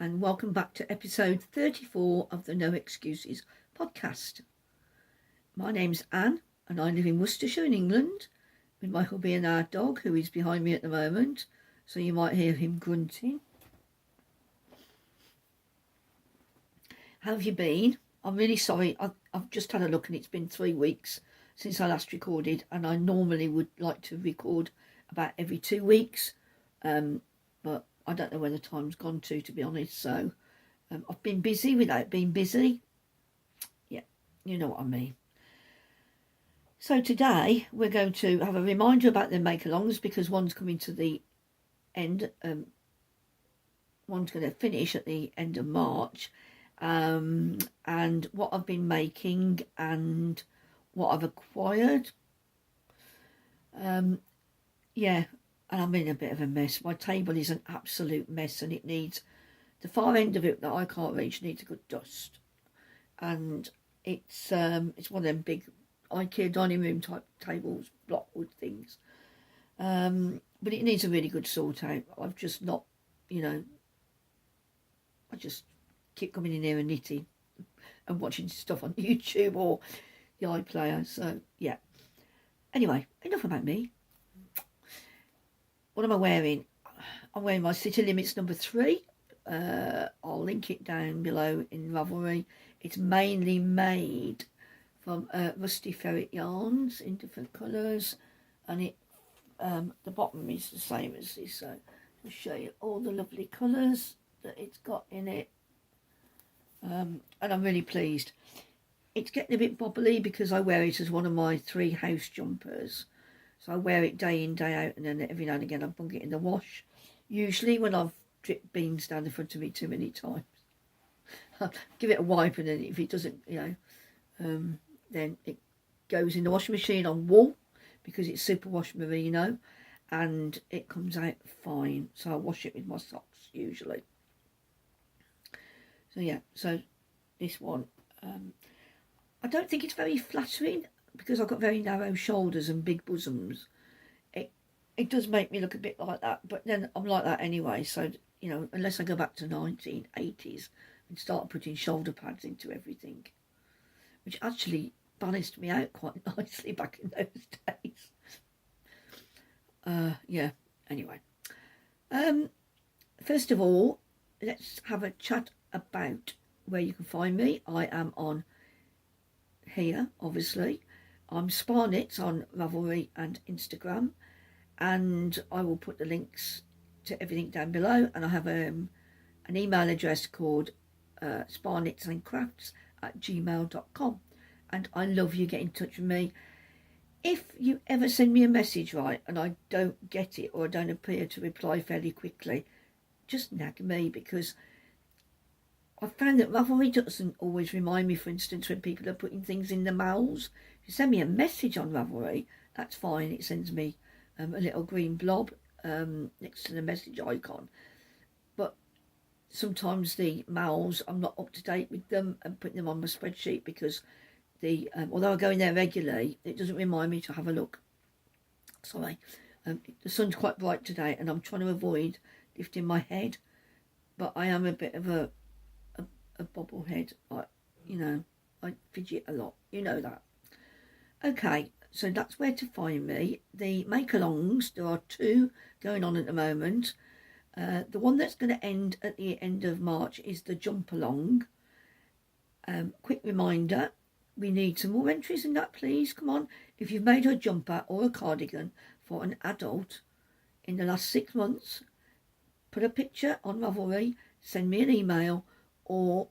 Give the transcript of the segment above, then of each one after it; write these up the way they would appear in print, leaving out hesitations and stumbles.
and welcome back to episode 34 of the No Excuses podcast. My name's Anne and I live in Worcestershire in England with my hubby and our dog, who is behind me at the moment, so you might hear him grunting. How have you been? I'm really sorry, I've just had a look and it's been 3 weeks since I last recorded, and I normally would like to record about every 2 weeks, but I don't know where the time's gone to be honest. So I've been busy without being busy. Yeah, you know what I mean. So today we're going to have a reminder about the make-alongs, because one's coming to the end, one's going to finish at the end of March, and what I've been making and what I've acquired. Yeah, and I'm in a bit of a mess. My table is an absolute mess, and it needs, the far end of it that I can't reach needs a good dust. And it's one of them big IKEA dining room type tables, blockwood things. But it needs a really good sort out. I've just not, I just keep coming in here and knitting and watching stuff on YouTube or the iPlayer. So yeah. Anyway, enough about me. What am I wearing? I'm wearing my City Limits number 3. I'll link it down below in Ravelry. It's mainly made from rusty ferret yarns in different colours, and it the bottom is the same as this. So I'll show you all the lovely colours that it's got in it, and I'm really pleased. It's getting a bit bobbly because I wear it as one of my 3 house jumpers. So I wear it day in, day out, and then every now and again I bung it in the wash. Usually when I've dripped beans down in front of me too many times. I'll give it a wipe, and then if it doesn't, then it goes in the washing machine on wool, because it's superwash merino, and it comes out fine. So I wash it with my socks usually. So yeah, so this one, I don't think it's very flattering, because I've got very narrow shoulders and big bosoms. It does make me look a bit like that, but then I'm like that anyway. So, unless I go back to 1980s and start putting shoulder pads into everything, which actually balanced me out quite nicely back in those days. Yeah, anyway. First of all, let's have a chat about where you can find me. I am on here, obviously. I'm Spaknits on Ravelry and Instagram, and I will put the links to everything down below. And I have an email address called spaknitsandcrafts@gmail.com, and I love you getting in touch with me. If you ever send me a message, right, and I don't get it, or I don't appear to reply fairly quickly, just nag me, because I found that Ravelry doesn't always remind me, for instance, when people are putting things in the mails. If you send me a message on Ravelry, that's fine. It sends me a little green blob next to the message icon. But sometimes the mails, I'm not up to date with them and putting them on my spreadsheet, because although I go in there regularly, it doesn't remind me to have a look. Sorry. The sun's quite bright today, and I'm trying to avoid lifting my head, but I am a bit of a bobblehead. I fidget a lot, that. Okay, so that's where to find me. The make-alongs, there are 2 going on at the moment. The one that's going to end at the end of March is the jump-along. Quick reminder, we need some more entries in that, please. Come on. If you've made a jumper or a cardigan for an adult in the last 6 months, put a picture on Ravelry, send me an email, or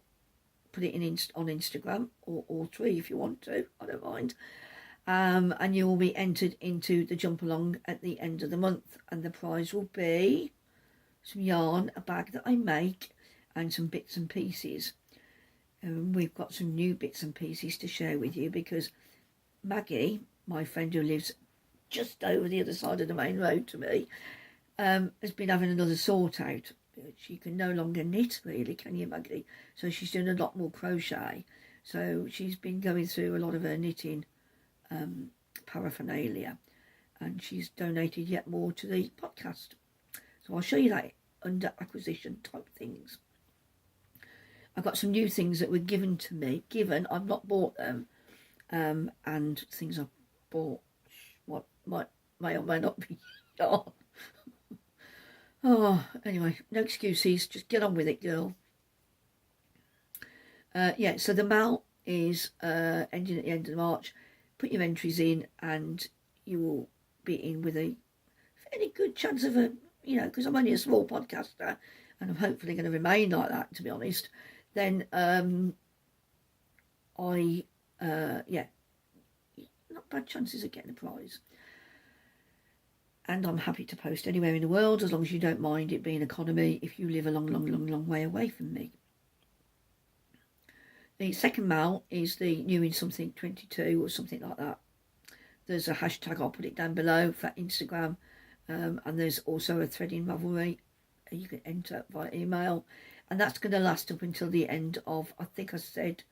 put it on Instagram, or all 3 if you want to. I don't mind. And you will be entered into the jump along at the end of the month, and the prize will be some yarn, a bag that I make, and some bits and pieces. We've got some new bits and pieces to share with you, because Maggie, my friend who lives just over the other side of the main road to me, has been having another sort out. She can no longer knit, really, can you, Maggie? So she's doing a lot more crochet. So she's been going through a lot of her knitting paraphernalia, and she's donated yet more to the podcast. So I'll show you that under acquisition type things. I've got some new things that were given to me. I've not bought them. And things I've bought, what may or may not be. Oh, anyway, no excuses. Just get on with it, girl. Yeah, so the MAL is ending at the end of March. Put your entries in and you will be in with a fairly good chance of because I'm only a small podcaster and I'm hopefully going to remain like that, to be honest. Then not bad chances of getting a prize. And I'm happy to post anywhere in the world as long as you don't mind it being economy if you live a long way away from me. The second MAL is the new in something 22 or something like that. There's a hashtag, I'll put it down below for Instagram. And there's also a thread in Ravelry you can enter via email. And that's going to last up until the end of, I think I said,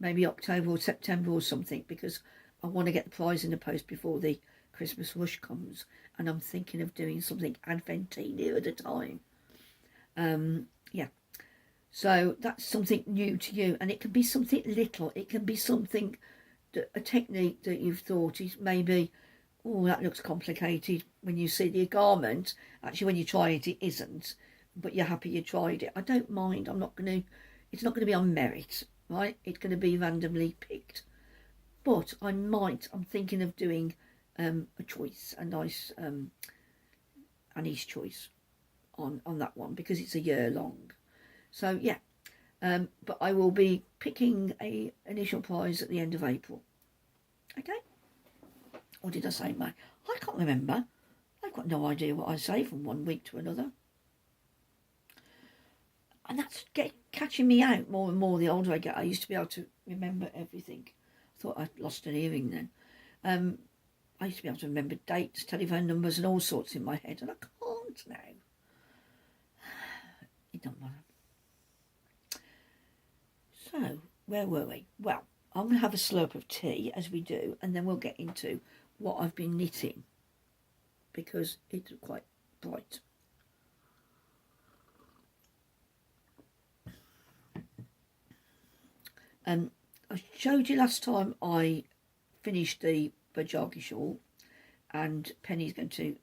maybe October or September or something, because I want to get the prize in the post before the Christmas rush comes. And I'm thinking of doing something adventy near at the time. Yeah. So that's something new to you. And it can be something little. It can be something, a technique that you've thought is maybe, oh, that looks complicated when you see the garment. Actually, when you try it, it isn't. But you're happy you tried it. I don't mind. It's not going to be on merit, right? It's going to be randomly picked. But I'm thinking of doing a choice, a nice Annie's choice on that one, because it's a year long. So yeah, but I will be picking a initial prize at the end of April. Okay? Or did I say May? I can't remember. I've got no idea what I say from one week to another. And that's catching me out more and more the older I get. I used to be able to remember everything. I thought I'd lost an hearing then. I used to be able to remember dates, telephone numbers and all sorts in my head, and I can't now. It don't matter. So, where were we? Well, I'm going to have a slurp of tea, as we do, and then we'll get into what I've been knitting, because it's quite bright. I showed you last time I finished the Bajagi shawl, and Penny's going to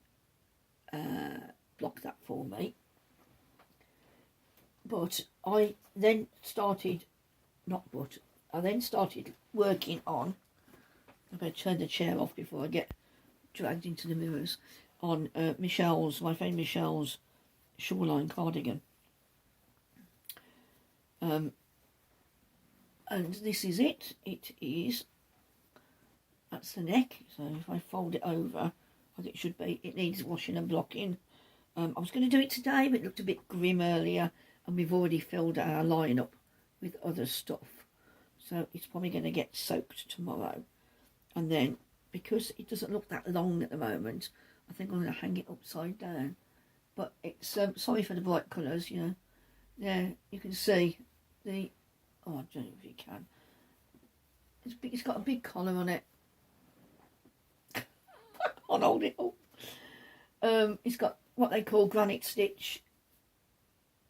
block that for me. But I then started working on, I better turn the chair off before I get dragged into the mirrors, on my friend Michelle's Shoreline Cardigan. And this is it. That's the neck. So if I fold it over, as it should be, it needs washing and blocking. I was going to do it today, but it looked a bit grim earlier, and we've already filled our line up with other stuff. So it's probably going to get soaked tomorrow. And then, because it doesn't look that long at the moment, I think I'm going to hang it upside down. But it's, sorry for the bright colours, Yeah, you can see the, I don't know if you can. It's got a big collar on it. I'll hold it up. It's got what they call granite stitch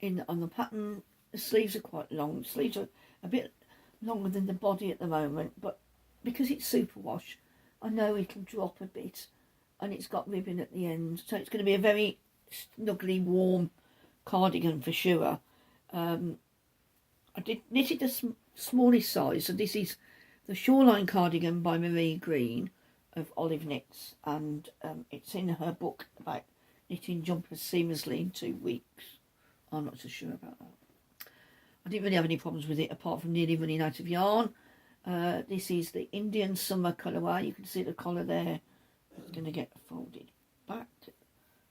on the pattern. The sleeves are quite long. The sleeves are a bit longer than the body at the moment, but because it's superwash, I know it'll drop a bit, and it's got ribbon at the end, so it's going to be a very snuggly, warm cardigan for sure. I did knitted the smallest size, so this is the Shoreline Cardigan by Marie Green of Olive Knits, and it's in her book about knitting jumpers seamlessly in 2 weeks. I'm not so sure about that. I didn't really have any problems with it apart from nearly running out of yarn. This is the Indian Summer colourway. You can see the collar there. It's going to get folded back.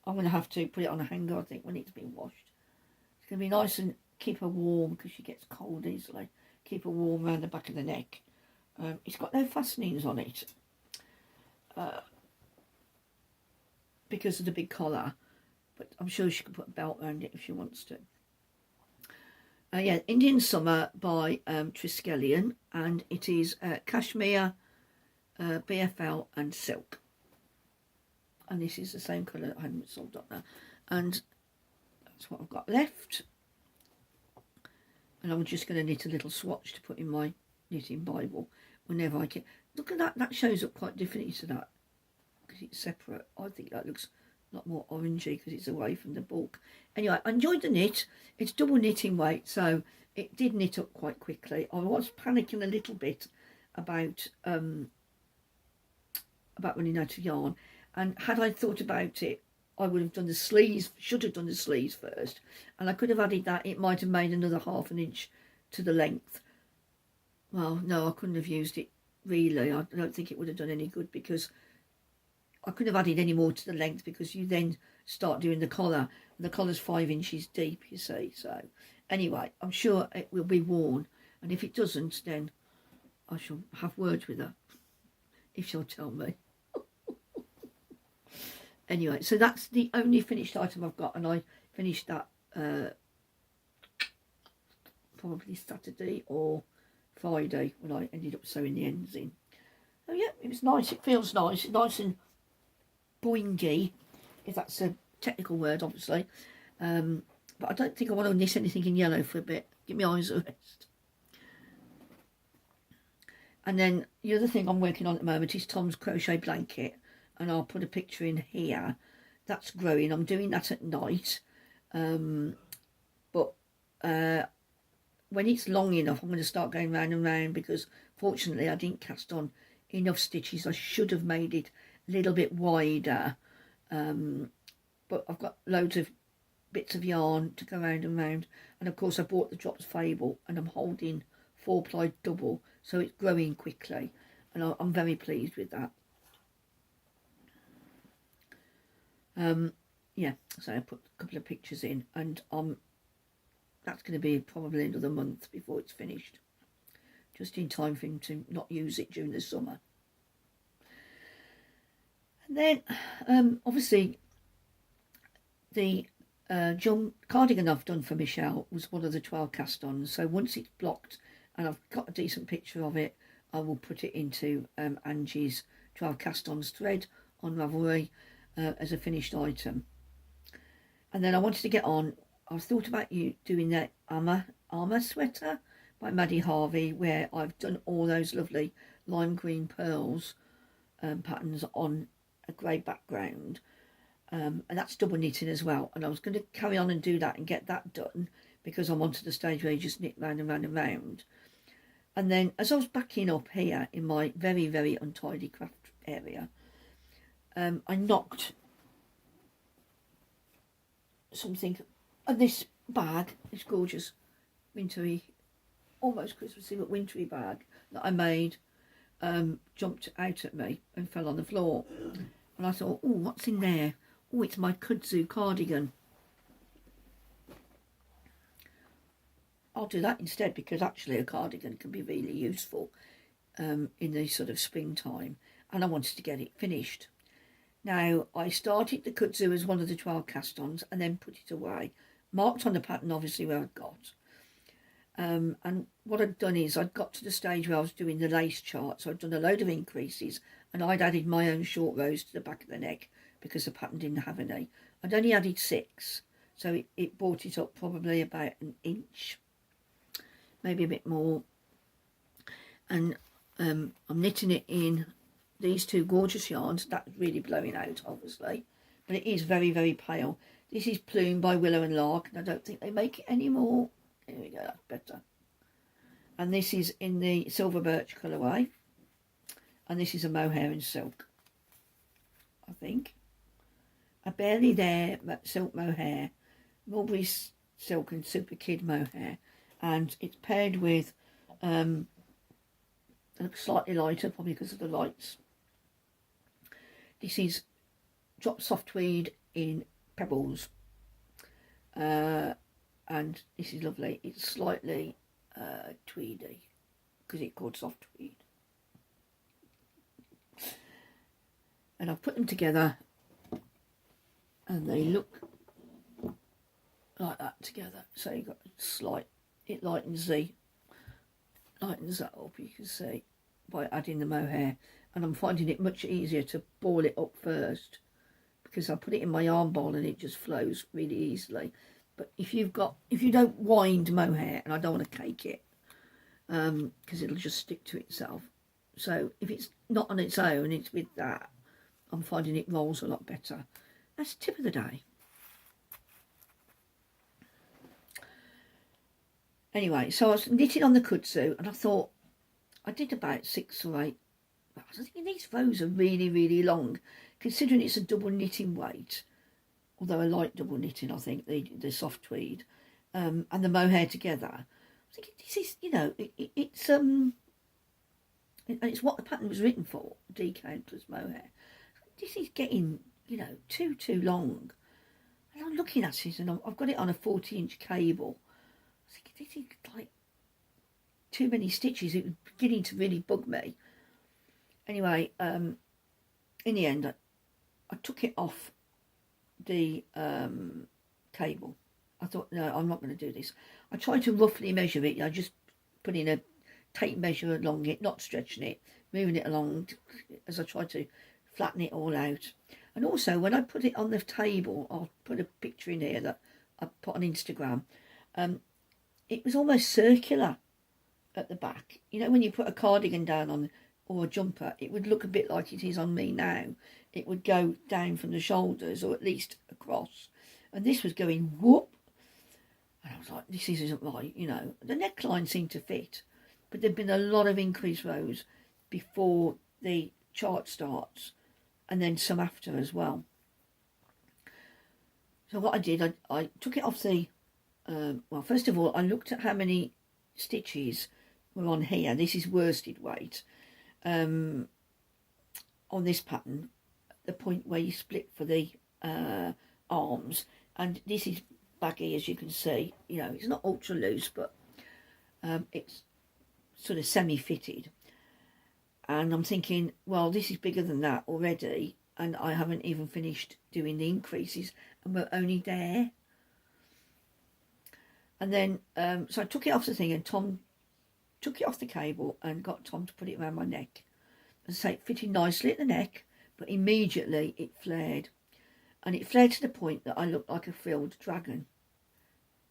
I'm going to have to put it on a hanger, I think, when it's been washed. It's going to be nice and keep her warm because she gets cold easily. Keep her warm around the back of the neck. It's got no fastenings on it because of the big collar, but I'm sure she can put a belt around it if she wants to. Yeah, Indian Summer by Triskelion, and it is cashmere, BFL and silk. And this is the same colour I haven't sold up now. And that's what I've got left. and I'm just going to knit a little swatch to put in my knitting Bible whenever I can. Look at that, that shows up quite differently to that because it's separate. I think that looks a lot more orangey because it's away from the bulk. Anyway, I enjoyed the knit. It's double knitting weight, so it did knit up quite quickly. I was panicking a little bit about running out of yarn, and had I thought about it, I would have done the sleeves, should have done the sleeves first, and I could have added that. It might have made another ½ an inch to the length. Well, no, I couldn't have used it really. I don't think it would have done any good because I couldn't have added any more to the length because you then start doing the collar, and the collar's 5 inches deep, you see. So anyway, I'm sure it will be worn, and if it doesn't, then I shall have words with her if she'll tell me. Anyway, so that's the only finished item I've got, and I finished that probably Saturday or Friday when I ended up sewing the ends in. Oh yeah, it was nice. It feels nice. It's nice and boingy, if that's a technical word, obviously. But I don't think I want to knit anything in yellow for a bit. Give my eyes a rest. And then the other thing I'm working on at the moment is Tom's crochet blanket, and I'll put a picture in here. That's growing. I'm doing that at night. But when it's long enough, I'm going to start going round and round because fortunately I didn't cast on enough stitches. I should have made it a little bit wider. But I've got loads of bits of yarn to go round and round. And of course I bought the Drops Fable, and I'm holding 4-ply double, so it's growing quickly. And I'm very pleased with that. Yeah, so I put a couple of pictures in, and that's going to be probably another month before it's finished, just in time for him to not use it during the summer. And then obviously the cardigan I've done for Michelle was one of the 12 cast ons, so once it's blocked and I've got a decent picture of it, I will put it into Ange's 12 cast ons thread on Ravelry as a finished item. And then I wanted to get on, I thought about you doing that armour sweater by Maddie Harvey, where I've done all those lovely lime green pearls patterns on a grey background, and that's double knitting as well. And I was going to carry on and do that and get that done because I'm onto the stage where you just knit round and round and round. And then as I was backing up here in my very, very untidy craft area, I knocked something, and this bag, this gorgeous wintry, almost Christmassy but wintry bag that I made, jumped out at me and fell on the floor. And I thought, oh, what's in there? Oh, it's my Kudzu cardigan. I'll do that instead, because actually a cardigan can be really useful in the sort of springtime, and I wanted to get it finished. Now, I started the Kutsu as one of the 12 cast ons and then put it away, marked on the pattern obviously where I'd got. And what I'd done is I'd got to the stage where I was doing the lace chart, so I'd done a load of increases, and I'd added my own short rows to the back of the neck because the pattern didn't have any. I'd only added 6, so it brought it up probably about an inch, maybe a bit more. And I'm knitting it in these 2 gorgeous yarns. That's really blowing out, obviously, but it is very, very pale. This is Plume by Willow and Lark, and I don't think they make it anymore. There we go, that's better. And this is in the Silver Birch colourway, and this is a mohair and silk, I think. A Barely There silk mohair, Mulberry silk and Super Kid mohair, and it's paired with slightly lighter, probably because of the lights. This is Drop Soft Tweed in Pebbles, and this is lovely. It's slightly tweedy because it's called soft tweed. And I've put them together and they look like that together. So you've got a slight, it lightens that up, you can see, by adding the mohair. And I'm finding it much easier to ball it up first because I put it in my yarn ball and it just flows really easily. But if you don't wind mohair, and I don't want to cake it, because it'll just stick to itself. So if it's not on its own, it's with that, I'm finding it rolls a lot better. That's the tip of the day. Anyway, so I was knitting on the kudzu, and I thought, I did about 6 or 8. I was thinking these rows are really, really long, considering it's a double knitting weight. Although I like double knitting, I think, the soft tweed, and the mohair together. I was thinking, this is, you know, it's what the pattern was written for, DK plus mohair. This is getting, you know, too long. And I'm looking at it, and I've got it on a 40-inch cable. I was thinking, this is like too many stitches. It was beginning to really bug me. Anyway, in the end, I took it off the cable. I thought, no, I'm not going to do this. I tried to roughly measure it. I just put in a tape measure along it, not stretching it, moving it along as I tried to flatten it all out. And also, when I put it on the table, I'll put a picture in here that I put on Instagram. It was almost circular at the back. You know, when you put a cardigan down on, or a jumper, it would look a bit like it is on me now. It would go down from the shoulders, or at least across. And this was going whoop. And I was like, this isn't right, you know. The neckline seemed to fit, but there'd been a lot of increased rows before the chart starts, and then some after as well. So what I did, I took it off the, well, first of all, I looked at how many stitches were on here. This is worsted weight. On this pattern, the point where you split for the arms, and this is baggy, as you can see. You know, it's not ultra loose, but it's sort of semi-fitted. And I'm thinking, well, this is bigger than that already, and I haven't even finished doing the increases, and we're only there. And then, so I took it off the thing, and Tom took it off the cable and got Tom to put it around my neck. As I say, it fitted nicely at the neck, but immediately it flared. And it flared to the point that I looked like a frilled dragon.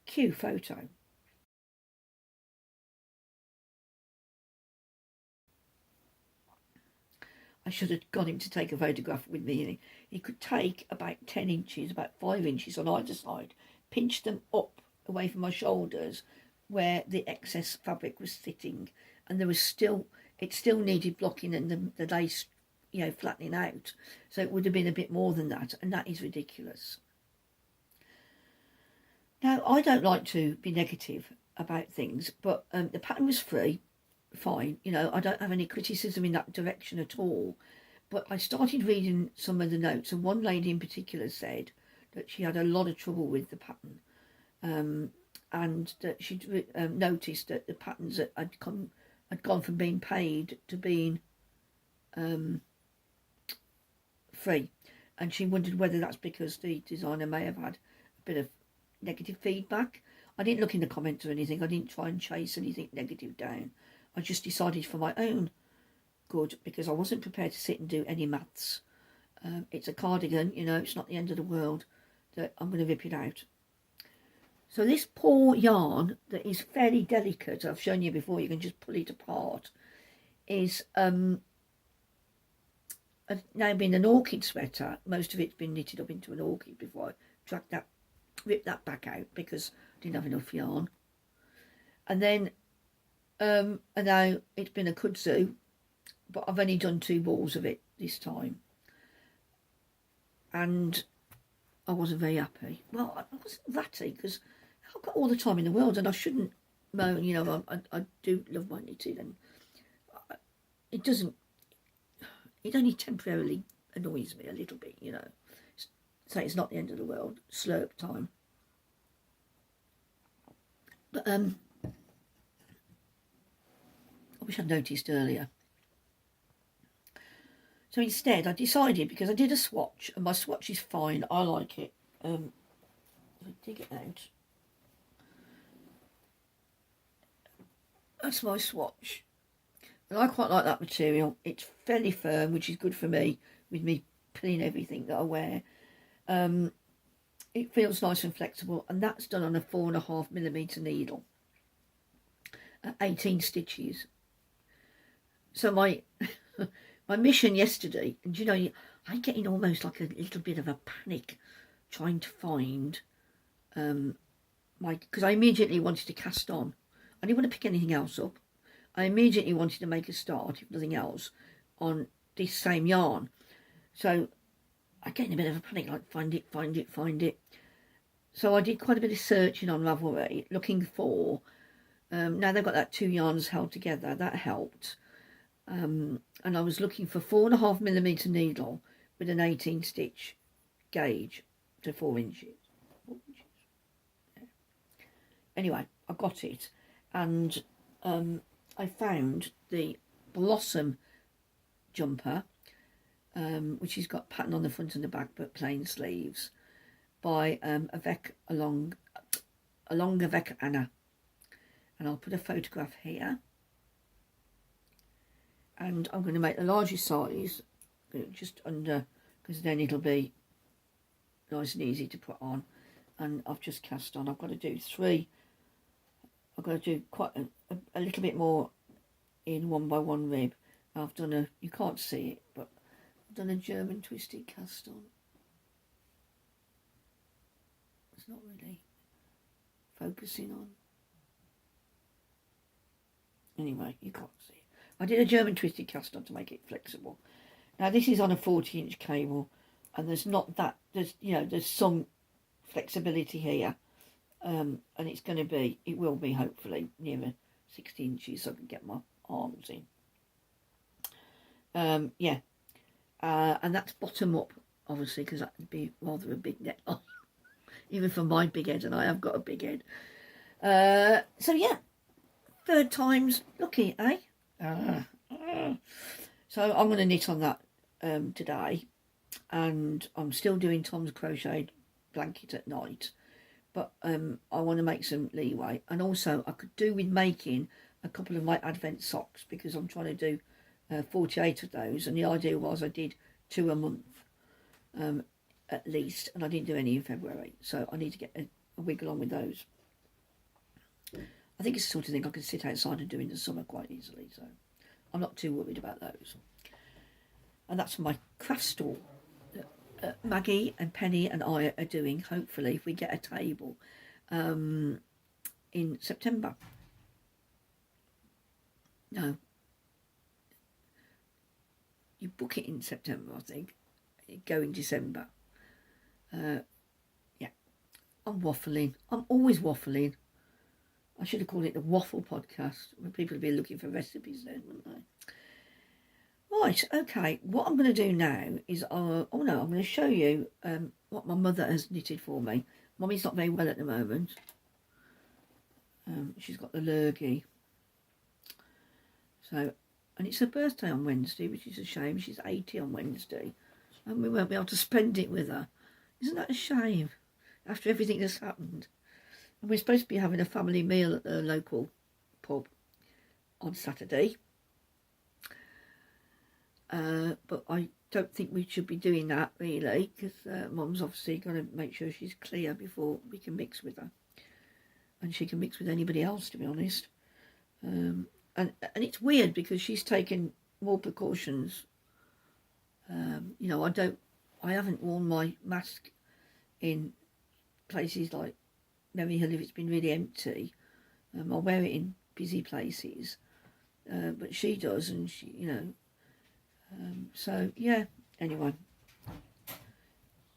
Cue photo. I should have got him to take a photograph with me. He could take about 10 inches, about 5 inches on either side, pinch them up away from my shoulders where the excess fabric was sitting, and there was still, it still needed blocking and the lace, you know, flattening out. So it would have been a bit more than that, and that is ridiculous. Now, I don't like to be negative about things, but the pattern was free, fine. You know, I don't have any criticism in that direction at all. But I started reading some of the notes, and one lady in particular said that she had a lot of trouble with the pattern, and that she'd noticed that the patterns that had gone from being paid to being free, and she wondered whether that's because the designer may have had a bit of negative feedback. I didn't look in the comments or anything. I didn't try and chase anything negative down. I just decided for my own good, because I wasn't prepared to sit and do any maths. It's a cardigan, you know, it's not the end of the world, that I'm going to rip it out. So this poor yarn that is fairly delicate, I've shown you before, you can just pull it apart, is now been an orchid sweater. Most of it's been knitted up into an orchid before I ripped that back out because I didn't have enough yarn. And then and now it's been a kudzu, but I've only done 2 balls of it this time, and I wasn't very happy. Well, I wasn't ratty because I've got all the time in the world, and I shouldn't moan. You know, I do love my knitting, and it only temporarily annoys me a little bit, you know. So it's not the end of the world. Slurp time. But I wish I'd noticed earlier. So instead, I decided, because I did a swatch, and my swatch is fine. I like it. If I dig it out, that's my swatch, and I quite like that material. It's fairly firm, which is good for me, with me pulling everything that I wear. it feels nice and flexible, and that's done on a 4.5mm needle at 18 stitches. So my my mission yesterday, and you know, I get in almost like a little bit of a panic trying to find because I immediately wanted to cast on. I didn't want to pick anything else up. I immediately wanted to make a start, if nothing else, on this same yarn. So I get in a bit of a panic, like find it. So I did quite a bit of searching on Ravelry, looking for, now they've got that 2 yarns held together, that helped. And I was looking for 4.5mm needle with an 18 stitch gauge to 4 inches. 4 inches. Yeah. Anyway, I got it, and I found the Blossom jumper, which has got pattern on the front and the back but plain sleeves, by Avec along Avec Anna, and I'll put a photograph here. And I'm going to make the largest size, just under, because then it'll be nice and easy to put on. And I've just cast on. I've got to do 3. I've got to do quite a little bit more in 1x1 rib. I've done you can't see it, but I've done a German twisted cast on. It's not really focusing on. Anyway, you can't see it. I did a German twisted cast on to make it flexible. Now this is on a 40-inch cable, and there's not that, there's some flexibility here, and it will be hopefully nearer 60 inches so I can get my arms in. And that's bottom up, obviously, because that would be rather a big neckline, even for my big head, and I have got a big head. So yeah, 3rd time's lucky, eh? So I'm going to knit on that today, and I'm still doing Tom's crocheted blanket at night, but I want to make some leeway, and also I could do with making a couple of my advent socks, because I'm trying to do 48 of those, and the idea was I did 2 a month at least, and I didn't do any in February, so I need to get a wiggle on with those. I think it's the sort of thing I can sit outside and do in the summer quite easily, so I'm not too worried about those. And that's my craft stall that Maggie and Penny and I are doing, hopefully, if we get a table, in September. No. You book it in September, I think. You go in December. Yeah. I'm waffling. I'm always waffling. I should have called it the Waffle Podcast, when people would be looking for recipes then, wouldn't they? Right, okay, what I'm going to do now is, I'm going to show you what my mother has knitted for me. Mummy's not very well at the moment. She's got the lurgy. So, and it's her birthday on Wednesday, which is a shame. She's 80 on Wednesday, and we won't be able to spend it with her. Isn't that a shame, after everything that's happened? And we're supposed to be having a family meal at the local pub on Saturday. But I don't think we should be doing that, really, because Mum's obviously got to make sure she's clear before we can mix with her. And she can mix with anybody else, to be honest. And it's weird, because she's taken more precautions. I haven't worn my mask in places like Merry Hill if it's been really empty. I wear it in busy places, but she does, and she, so yeah. Anyway,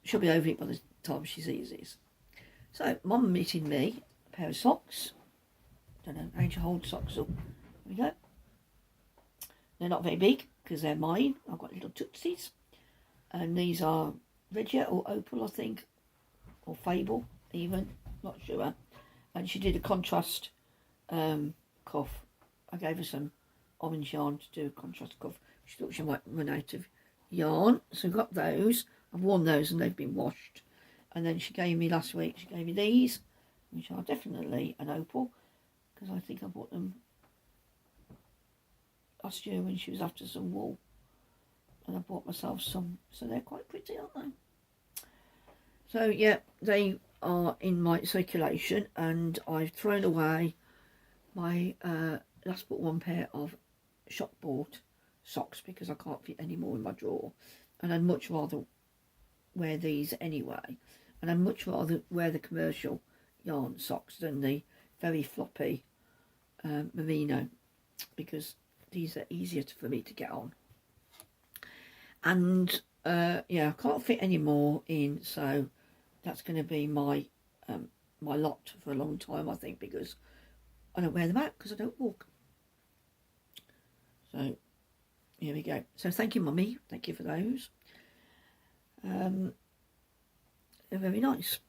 she'll be over it by the time she sees this. So, Mum knitting me a pair of socks. Don't know, Ange hold socks up. There we go. They're not very big because they're mine. I've got little tootsies, and these are Regia or Opal, I think, or Fable even. Not sure. And she did a contrast cuff. I gave her some orange yarn to do a contrast cuff. She thought she might run out of yarn, so I got those. I've worn those and they've been washed. And then she gave me last week, she gave me these, which are definitely an opal, because I think I bought them last year when she was after some wool, and I bought myself some, so they're quite pretty, aren't they? So yeah, they are in my circulation, and I've thrown away my last but one pair of shop bought socks because I can't fit any more in my drawer, and I'd much rather wear these anyway, and I'd much rather wear the commercial yarn socks than the very floppy merino, because these are easier for me to get on. And yeah, I can't fit any more in, so that's going to be my my lot for a long time, I think, because I don't wear them out because I don't walk. So here we go. So thank you, Mummy. Thank you for those. They're very nice.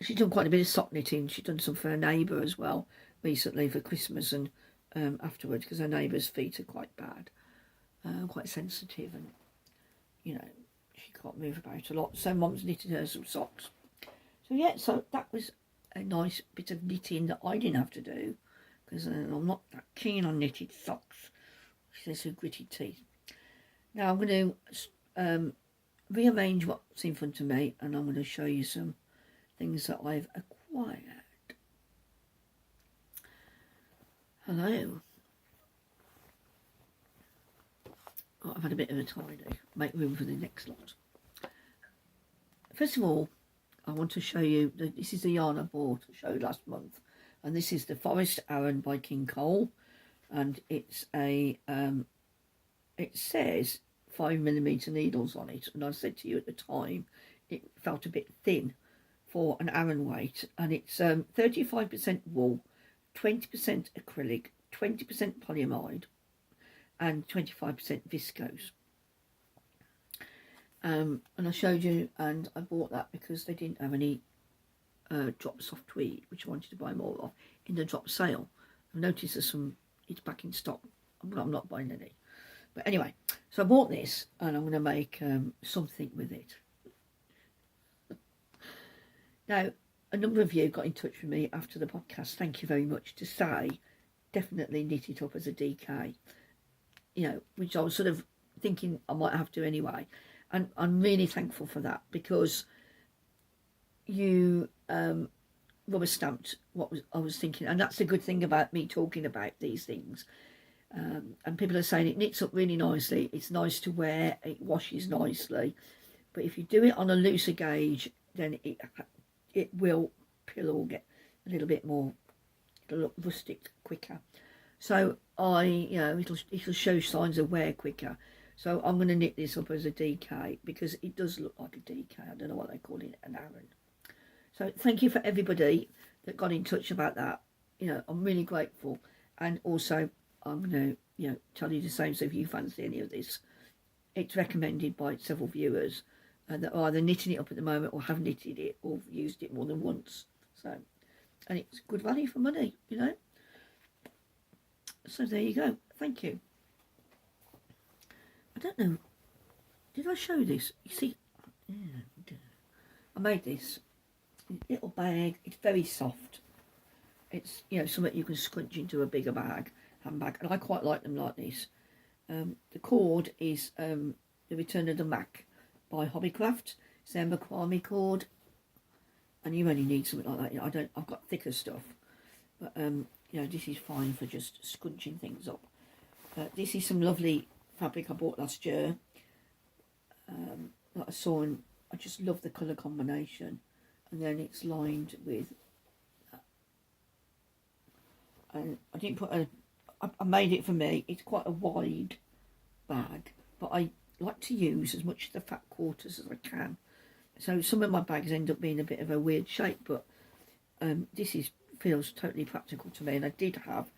She's done quite a bit of sock knitting. She's done some for her neighbour as well recently for Christmas and afterwards, because her neighbour's feet are quite bad, quite sensitive, and you know, she can't move about a lot. So Mum's knitted her some socks. So yeah, so that was a nice bit of knitting that I didn't have to do, because I'm not that keen on knitted socks. She says her gritty teeth. Now I'm going to rearrange what's in front of me, and I'm going to show you some things that I've acquired. Hello. Oh, I've had a bit of a tidy. Make room for the next lot. First of all, I want to show you that this is the yarn I bought, showed last month, and this is the Forest Aran by King Cole, and it's a it says 5mm needles on it, and I said to you at the time it felt a bit thin for an Aran weight, and it's 35% wool, 20% acrylic, 20% polyamide, and 25% viscose. And I showed you, and I bought that because they didn't have any drop soft tweed, which I wanted to buy more of, in the drop sale. I've noticed there's some, it's back in stock, but I'm not buying any. But anyway, so I bought this, and I'm going to make something with it. Now, a number of you got in touch with me after the podcast, thank you very much, to say definitely knit it up as a DK, you know, which I was sort of thinking I might have to anyway. And I'm really thankful for that, because you rubber stamped what I was thinking, and that's the good thing about me talking about these things. And people are saying it knits up really nicely, it's nice to wear, it washes nicely, but if you do it on a looser gauge, then it will peel or get a little bit more, it'll look rustic quicker. So you know, it'll show signs of wear quicker. So I'm going to knit this up as a DK, because it does look like a DK. I don't know what they call it, an Aran. So thank you for everybody that got in touch about that. You know, I'm really grateful. And also, I'm going to, you know, tell you the same. So if you fancy any of this, it's recommended by several viewers that are either knitting it up at the moment, or have knitted it, or used it more than once. So, and it's good value for money, you know. So there you go. Thank you. I don't know, did I show this? You see, I made this little bag. It's very soft. It's, you know, something you can scrunch into a bigger bag, handbag, and I quite like them like this. The cord is The Return of the Mac by Hobbycraft. It's their macrame cord, and you only need something like that. I've got thicker stuff, but you know, this is fine for just scrunching things up. This is some lovely fabric I bought last year that I saw, and I just love the colour combination. And then it's lined with and I didn't put I made it for me. It's quite a wide bag, but I like to use as much of the fat quarters as I can. So some of my bags end up being a bit of a weird shape, but this feels totally practical to me. And I did have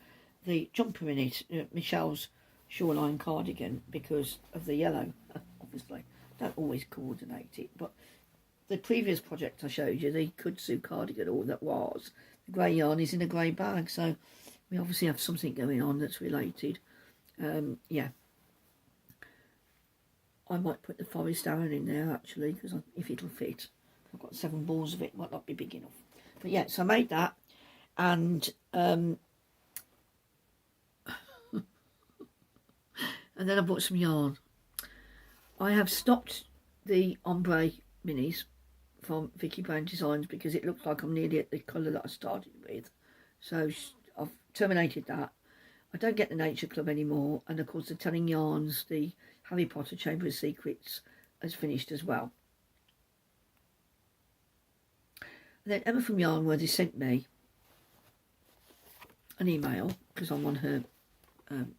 the jumper in it, Michelle's Shoreline Cardigan, because of the yellow, obviously. Don't always coordinate it, but the previous project I showed you, the Kudzu cardigan, all that was, the grey yarn is in a grey bag, so we obviously have something going on that's related. Yeah. I might put the Forest Aran in there, actually, because if it'll fit. I've got 7 balls of it, might not be big enough. But yeah, so I made that, and and then I bought some yarn. I have stopped the ombre minis from Vicky Brown Designs because it looks like I'm nearly at the colour that I started with. So I've terminated that. I don't get the Nature Club anymore, and of course the Telling Yarns, the Harry Potter Chamber of Secrets has finished as well. And then Emma from Yarnworthy sent me an email because I'm on her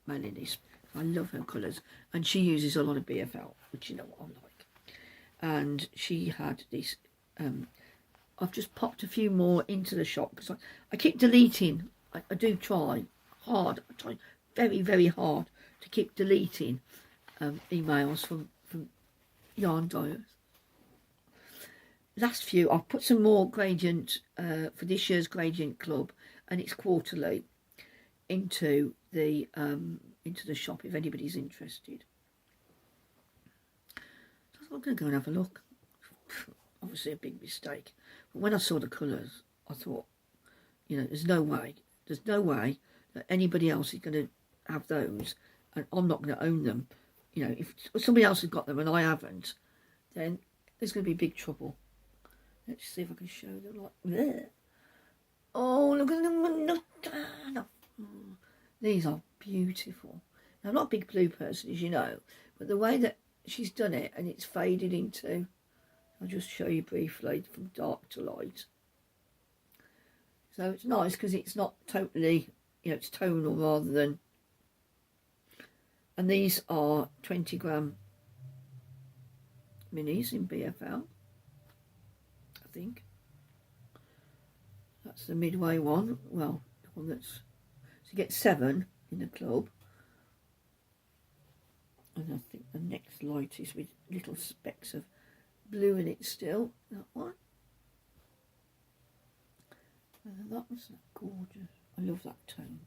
mailing list. I love her colours, and she uses a lot of BFL, which you know what I like. And she had this. I've just popped a few more into the shop because I keep deleting. I do try hard. I try very, very hard to keep deleting emails from yarn dyers. Last few, I've put some more gradient for this year's gradient club, and it's quarterly into the shop if anybody's interested. So I'm going to go and have a look. Obviously a big mistake, but when I saw the colours, I thought, you know, there's no way that anybody else is going to have those, and I'm not going to own them. You know, if somebody else has got them and I haven't, then there's going to be big trouble. Let's see if I can show them like there. Oh, look at them. These are beautiful. Now, I'm not a big blue person, as you know, but the way that she's done it, and it's faded into, I'll just show you briefly from dark to light. So it's nice because it's not totally, you know, it's tonal rather than, and these are 20 gram minis in BFL, I think. That's the midway one. Well, the one that's, so you get 7 in the club. And I think the next light is with little specks of blue in it still. That one. And that was gorgeous. I love that tone.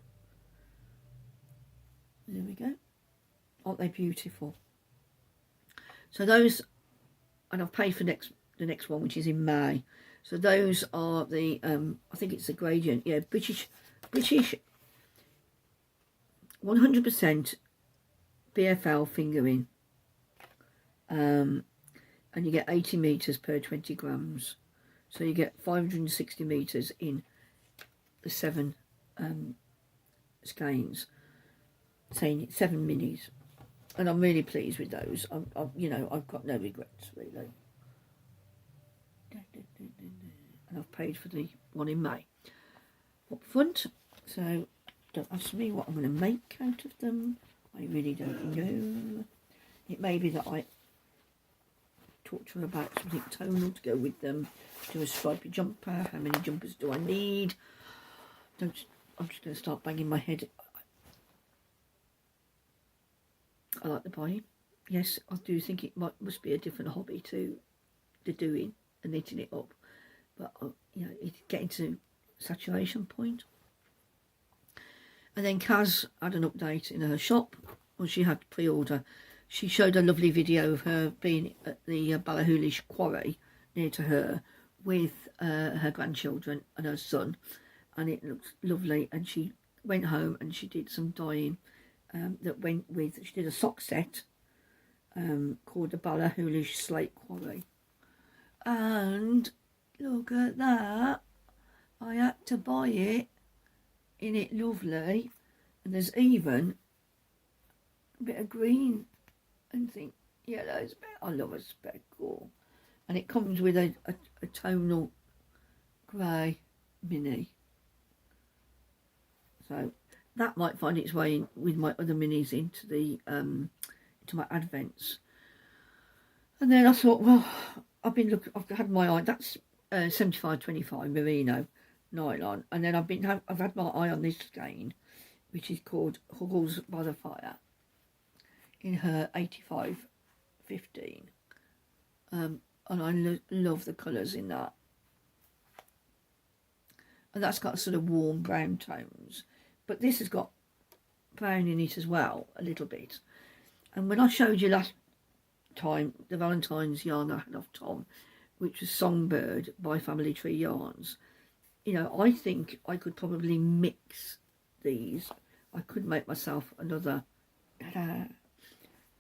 There we go. Aren't they beautiful? So those, and I've paid for the next one, which is in May. So those are the, I think it's the gradient. Yeah, British 100% BFL fingering. And you get 80 metres per 20 grams. So you get 560 metres in the 7 skeins, saying 7 minis. And I'm really pleased with those. You know, I've got no regrets, really. And I've paid for the one in May up front. So don't ask me what I'm going to make out of them. I really don't know. It may be that I talk to her about something tonal to go with them. Do a stripy jumper. How many jumpers do I need? I'm just going to start banging my head. I like the buying. Yes, I do think it must be a different hobby to the doing and knitting it up. But you know, it's getting to saturation point. And then Kaz had an update in her shop. Well, she had pre-order. She showed a lovely video of her being at the Ballahoolish quarry near to her with her grandchildren and her son, and it looks lovely. And she went home and she did some dyeing that went with, she did a sock set called the Ballahoolish Slate Quarry. And look at that, I had to buy it in it lovely, and there's even a bit of green and think yellow. I love a speckle, and it comes with a tonal grey mini, so that might find its way in with my other minis into the into my advents. And then I thought, well, I've had my eye, that's 75/25 merino nylon, and then I've had my eye on this skein, which is called Huggles by the Fire, in her 85/15, and I love the colours in that, and that's got sort of warm brown tones, but this has got brown in it as well, a little bit. And when I showed you last time the Valentine's yarn I had off Tom, which was Songbird by Family Tree Yarns, you know, I think I could probably mix these. I could make myself another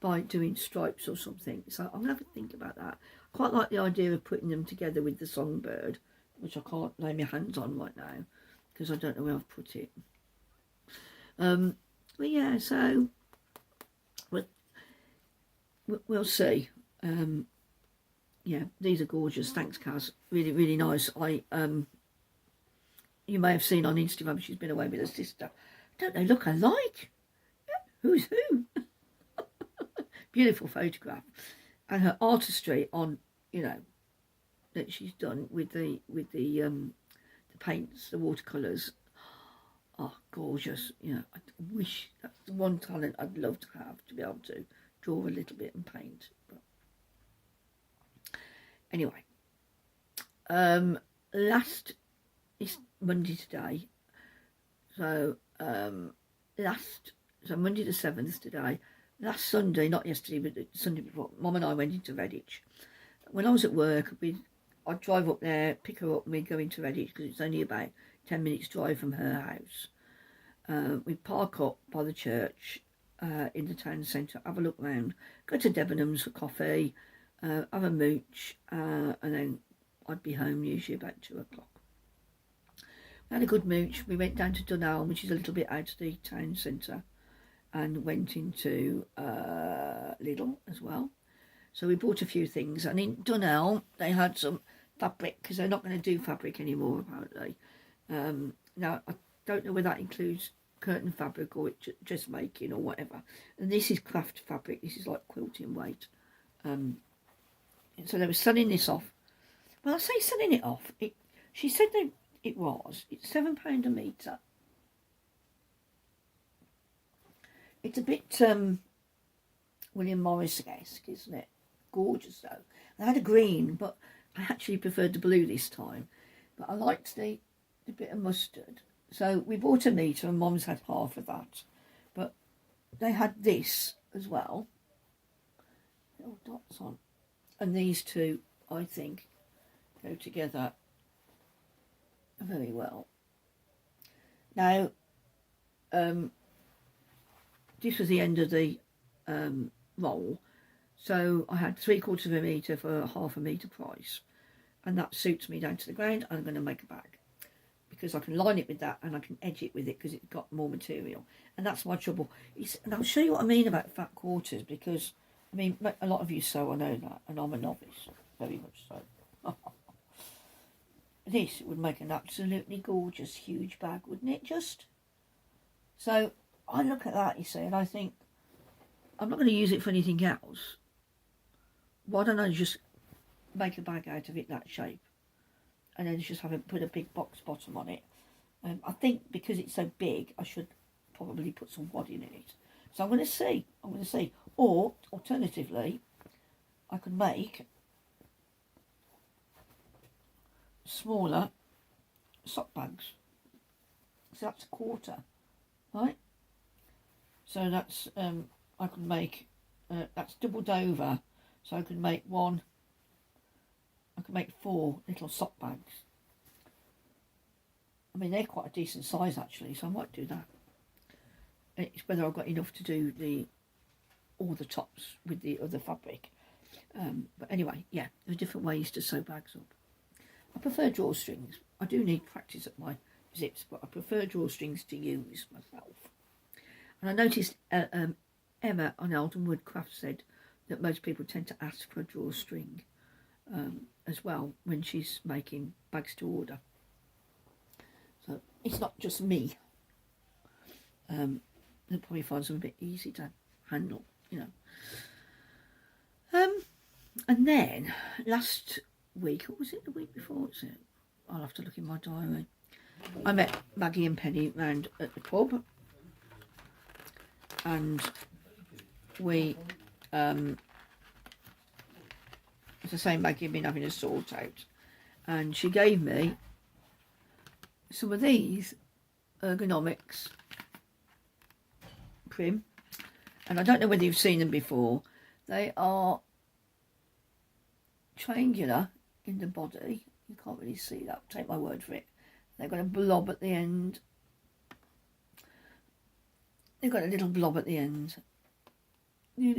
by by doing stripes or something. So I'm going to have to think about that. I quite like the idea of putting them together with the songbird, which I can't lay my hands on right now because I don't know where I've put it. But yeah, so we'll see. Yeah, these are gorgeous. Thanks, Kaz. Really, really nice. You may have seen on Instagram she's been away with her sister. Don't they look alike? Who's who? Beautiful photograph, and her artistry on, you know, that she's done with the paints, the watercolours. Oh, gorgeous. You know, I wish that's the one talent I'd love to have, to be able to draw a little bit and paint. But anyway, last is Monday today. So Monday the 7th today. Last Sunday, not yesterday, but the Sunday before, Mum and I went into Redditch. When I was at work, I'd drive up there, pick her up, and we'd go into Redditch because it's only about 10 minutes drive from her house. We'd park up by the church in the town centre, have a look round, go to Debenhams for coffee, have a mooch, and then I'd be home usually about 2 o'clock. We had a good mooch. We went down to Dunelm, which is a little bit out of the town centre, and went into Lidl as well. So we bought a few things, and in Dunelm they had some fabric, because they're not going to do fabric anymore apparently. Now I don't know whether that includes curtain fabric or dressmaking or whatever. And this is craft fabric. This is like quilting weight. So they were selling this off. Well, I say selling it off. She said that it's £7 a metre. It's a bit William Morris-esque, isn't it? Gorgeous though. I had a green, but I actually preferred the blue this time. But I liked the bit of mustard. So we bought a metre, and Mum's had half of that. But they had this as well. Little dots on. And these two, I think, go together very well. Now, this was the end of the roll, so I had 3/4 of a metre for a half a metre price, and that suits me down to the ground. I'm going to make a bag because I can line it with that and I can edge it with it because it's got more material, and that's my trouble. And I'll show you what I mean about fat quarters, because I mean a lot of you sew, I know that, and I'm a novice, very much so. This would make an absolutely gorgeous huge bag, wouldn't it? Just so I look at that, you see, and I think I'm not going to use it for anything else. Why don't I just make a bag out of it that shape, and then just have it, put a big box bottom on it. I think because it's so big, I should probably put some wadding in it. So I'm going to see. Or alternatively, I could make smaller sock bags. So that's 1/4, right? So that's I could make that's doubled over. So I could make one. I could make 4 little sock bags. I mean, they're quite a decent size actually, so I might do that. It's whether I've got enough to do all the tops with the other fabric. But anyway, yeah, there are different ways to sew bags up. I prefer drawstrings. I do need practice at my zips, but I prefer drawstrings to use myself. And I noticed Emma on Eldenwood Craft said that most people tend to ask for a drawstring as well when she's making bags to order. So it's not just me. They'll probably find them a bit easy to handle, you know. And then last week, or was it the week before? I'll have to look in my diary. I met Maggie and Penny round at the pub, and we, as I say, Maggie had been having a sort out, and she gave me some of these ergonomics prim, and I don't know whether you've seen them before. They are triangular in the body. You can't really see that, take my word for it. They've got a blob at the end. They've got a little blob at the end, Yeah,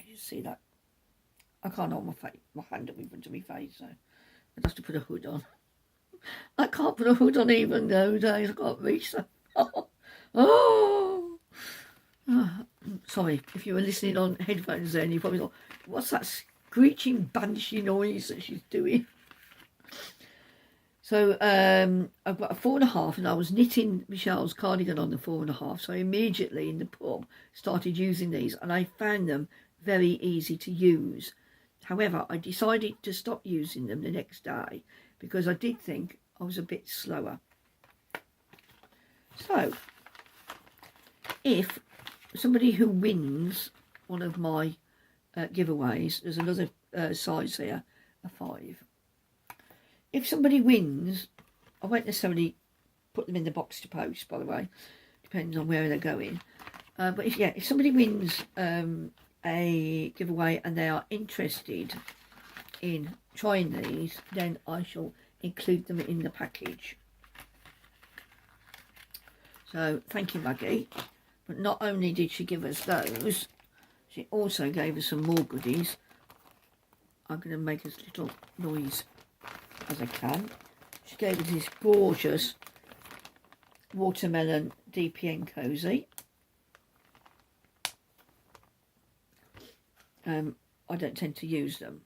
you see that. I can't hold my hand up in front of my face, so I'd have to put a hood on. I can't put a hood on even nowadays. I can't reach that. Oh, sorry, if you were listening on headphones then, you probably thought, what's that screeching banshee noise that she's doing? So I've got a 4.5, and I was knitting Michelle's cardigan on the 4.5, so I immediately in the pub started using these, and I found them very easy to use. However, I decided to stop using them the next day because I did think I was a bit slower. So if somebody who wins one of my giveaways, there's another size here, a 5. If somebody wins, I won't necessarily put them in the box to post, by the way, depends on where they're going. But if somebody wins a giveaway and they are interested in trying these, then I shall include them in the package. So thank you, Maggie. But not only did she give us those, she also gave us some more goodies. I'm going to make as little noise as I can. She gave us this gorgeous watermelon DPN cozy. I don't tend to use them,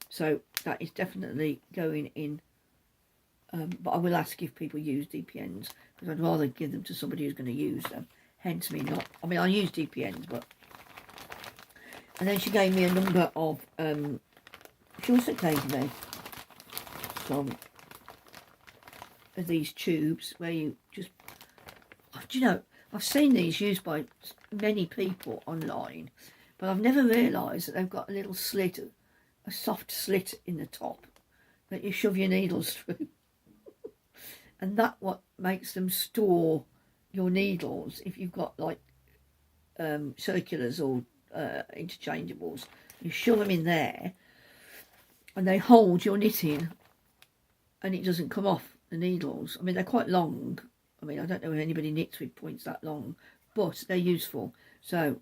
so that is definitely going in, but I will ask if people use DPNs, because I'd rather give them to somebody who's going to use them, hence me not. I mean, I use DPNs, but... And then she gave me a number of she also gave me some of these tubes where you just, do you know, I've seen these used by many people online, but I've never realised that they've got a little slit, a soft slit in the top that you shove your needles through. And that what makes them store your needles if you've got like circulars or interchangeables. You shove them in there and they hold your knitting and it doesn't come off the needles. I mean, they're quite long. I mean, I don't know if anybody knits with points that long, but they're useful. So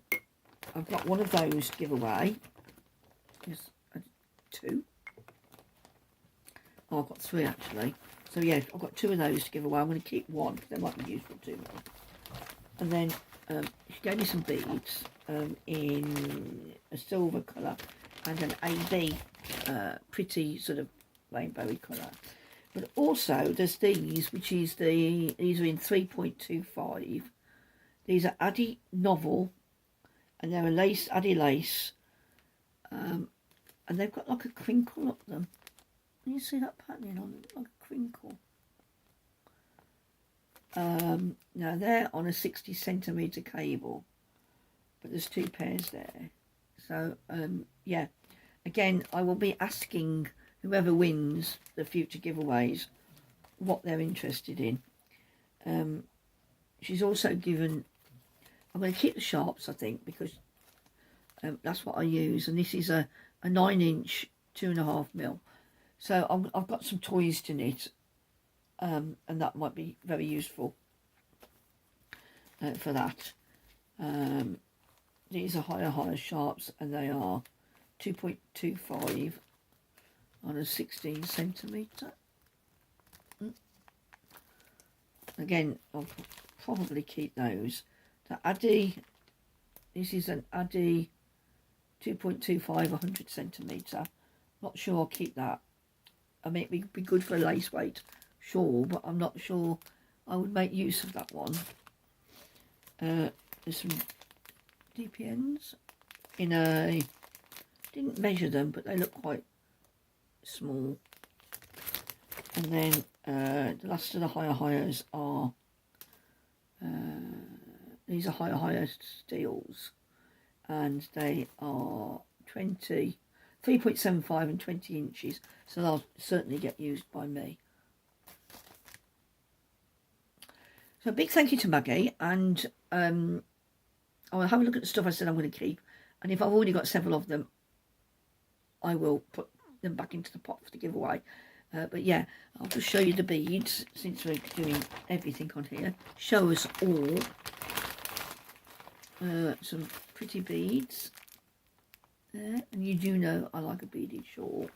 I've got one of those to give away. There's 2. Oh, I've got 3 actually. So yeah, I've got 2 of those to give away. I'm going to keep one because they might be useful to me. And then she gave me some beads in a silver colour and an AB pretty sort of rainbowy colour. But also there's these, which is these are in 3.25. These are Addy Novel, and they're a lace, Addy lace, and they've got like a crinkle up them. Can you see that patterning on them? Like a crinkle. Now they're on a 60cm cable, but there's 2 pairs there. So yeah, again, I will be asking whoever wins the future giveaways what they're interested in. She's also given, I'm going to keep the sharps, I think, because that's what I use, and this is a 9-inch 2.5mm. So I've got some toys to knit, and that might be very useful for that. These are higher sharps, and they are 2.25 on a 16cm. Again, I'll probably keep those. The Addy, this is an Addy 2.25 100cm. Not sure I'll keep that. I mean, it'd be good for a lace weight, sure, but I'm not sure I would make use of that one. There's some DPNs in a, didn't measure them, but they look quite small. And then the last of the hires are, these are higher steels, and they are 3.75 and 20 inches, so they'll certainly get used by me. So a big thank you to Maggie, and I'll have a look at the stuff I said I'm going to keep, and if I've already got several of them, I will put them back into the pot for the giveaway. But yeah, I'll just show you the beads, since we're doing everything on here. Show us all. some pretty beads there, and you do know I like a beaded shawl.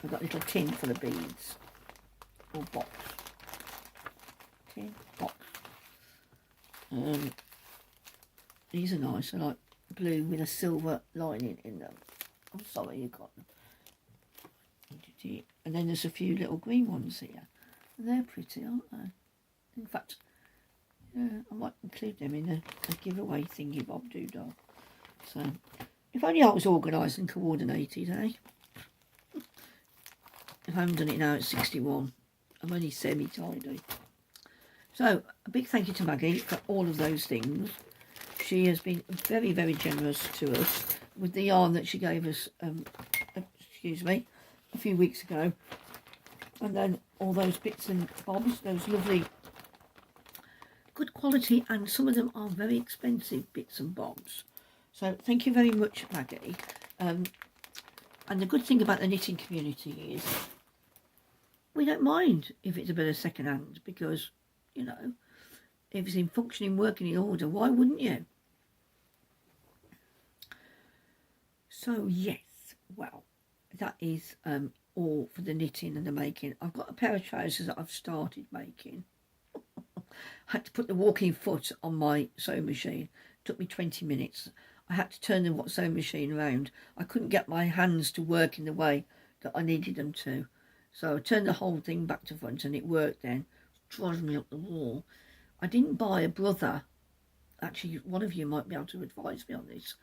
I've got a little tin for the beads, or box, tin box. These are nice. I like blue with a silver lining in them. I'm sorry you got them. And then there's a few little green ones here. And they're pretty, aren't they? In fact, yeah, I might include them in a giveaway thingy bob doodah. So, if only I was organised and coordinated, eh? If I haven't done it now at 61, I'm only semi-tidy. So, a big thank you to Maggie for all of those things. She has been very, very generous to us with the yarn that she gave us, excuse me, a few weeks ago. And then all those bits and bobs, those lovely, good quality, and some of them are very expensive bits and bobs. So thank you very much, Maggie. And the good thing about the knitting community is we don't mind if it's a bit of second hand, because, you know, if it's in functioning, working in order, why wouldn't you? So yes, well, that is all for the knitting and the making. I've got a pair of trousers that I've started making. I had to put the walking foot on my sewing machine. It took me 20 minutes. I had to turn the sewing machine around. I couldn't get my hands to work in the way that I needed them to. So I turned the whole thing back to front and it worked then. It drives me up the wall. I didn't buy a brother. Actually, one of you might be able to advise me on this.